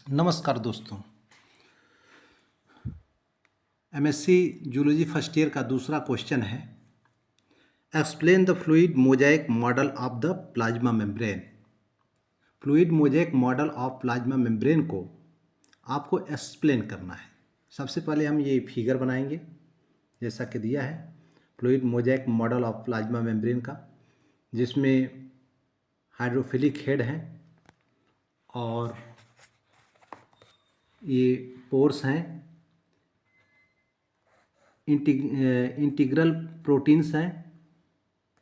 नमस्कार दोस्तों। MSc zoology first year का दूसरा क्वेश्चन है। Explain the fluid mosaic model of the plasma membrane. Fluid mosaic model of plasma membrane को आपको एक्सप्लेन करना है। सबसे पहले हम ये फिगर बनाएंगे जैसा कि दिया है fluid mosaic model of plasma membrane का, जिसमें हाइड्रोफिलिक हेड हैं और ये पोर्स हैं, इंटीग्रल प्रोटीन्स हैं,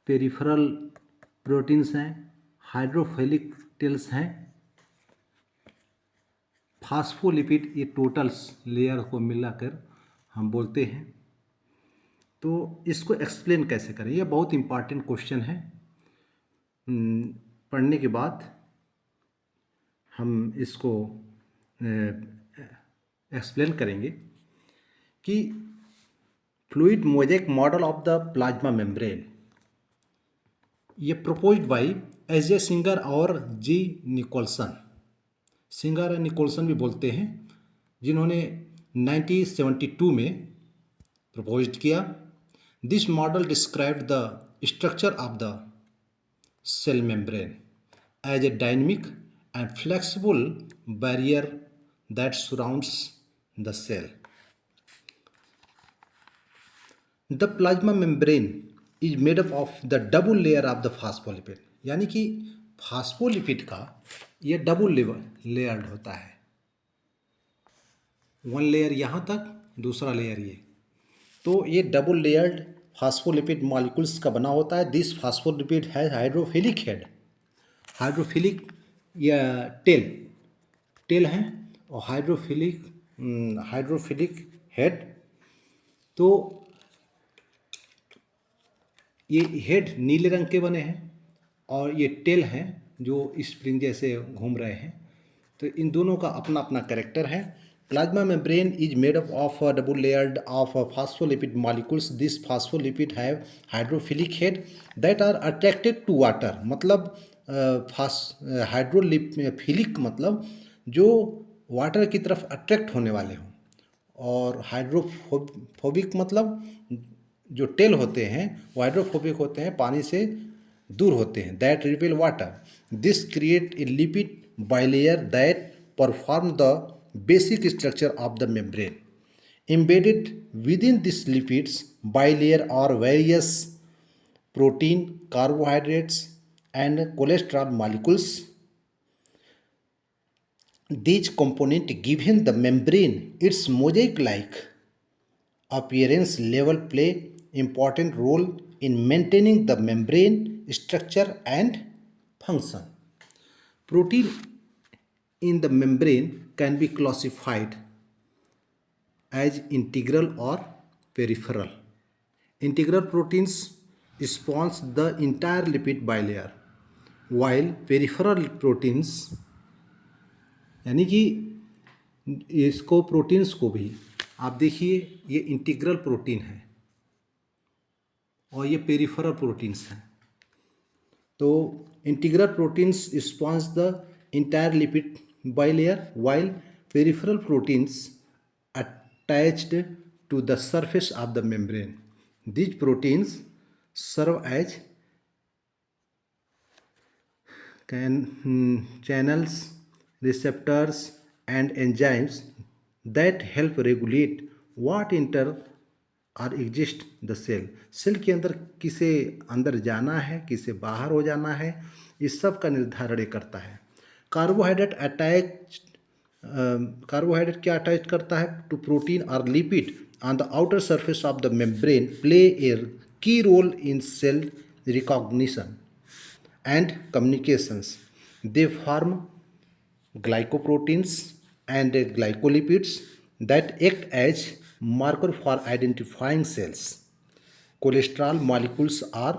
पेरिफेरल प्रोटीन्स हैं, हाइड्रोफिलिक टेल्स हैं, फास्फोलिपिड, ये टोटल्स लेयर को मिलाकर हम बोलते हैं। तो इसको एक्सप्लेन कैसे करें, यह बहुत इंपॉर्टेंट क्वेश्चन है। पढ़ने के बाद हम इसको एक्सप्लेन करेंगे कि fluid mosaic model of the plasma membrane ये proposed by S J Singer और जी निकोलसन। सिंगर और निकोलसन भी बोलते हैं, जिन्होंने 1972 में प्रपोज्ड किया। This model described the structure of the cell membrane as a dynamic and flexible barrier that surrounds the cell. The plasma membrane is made up of the double layer of the phospholipid, यानी कि phospholipid का ये double layered होता है। One layer यहाँ तक, दूसरा layer ये, तो ये डबल लेयर्ड फास्फोलिपिड मॉलिक्यूल्स का बना होता है। दिस फास्फोलिपिड है हाइड्रोफिलिक हेड, हाइड्रोफिलिक या टेल है और हाइड्रोफिलिक हेड। तो ये हेड नीले रंग के बने हैं और ये टेल हैं जो स्प्रिंग जैसे घूम रहे हैं। तो इन दोनों का अपना अपना कैरेक्टर है। Plasma membrane is made up of double layered of phospholipid molecules. This phospholipid have hydrophilic head that are attracted to water. मतलब हाइड्रोफिलिक मतलब जो वाटर की तरफ अट्रैक्ट होने वाले हों, और हाइड्रोफोबिक मतलब जो टेल होते हैं वो हाइड्रोफोबिक होते हैं, पानी से दूर होते हैं, that repel water. This create a lipid bilayer that perform the basic structure of the membrane. Embedded within these lipids bilayer are various protein, carbohydrates and cholesterol molecules. These components given the membrane its mosaic-like appearance level play important role in maintaining the membrane structure and function. Protein in the membrane can be classified as integral or peripheral. Integral proteins sponsor the entire lipid bilayer, while peripheral proteins यानी कि इसको proteins को भी आप देखिए, ये integral protein है और ये पेरिफेरल प्रोटीन्स हैं। तो integral proteins sponge the entire lipid bilayer, while peripheral proteins attached to the surface of the membrane. These proteins serve as channels, receptors and enzymes that help regulate what enter or exist the cell. Cell के अंदर किसे अंदर जाना है, किसे बाहर हो जाना है, इस सब का निर्धारण करता है। कार्बोहाइड्रेट क्या अटैच करता है टू प्रोटीन और lipid on the outer surface of the membrane, play a key role in cell recognition and communications. They form glycoproteins and glycolipids that act as marker for identifying cells. Cholesterol molecules are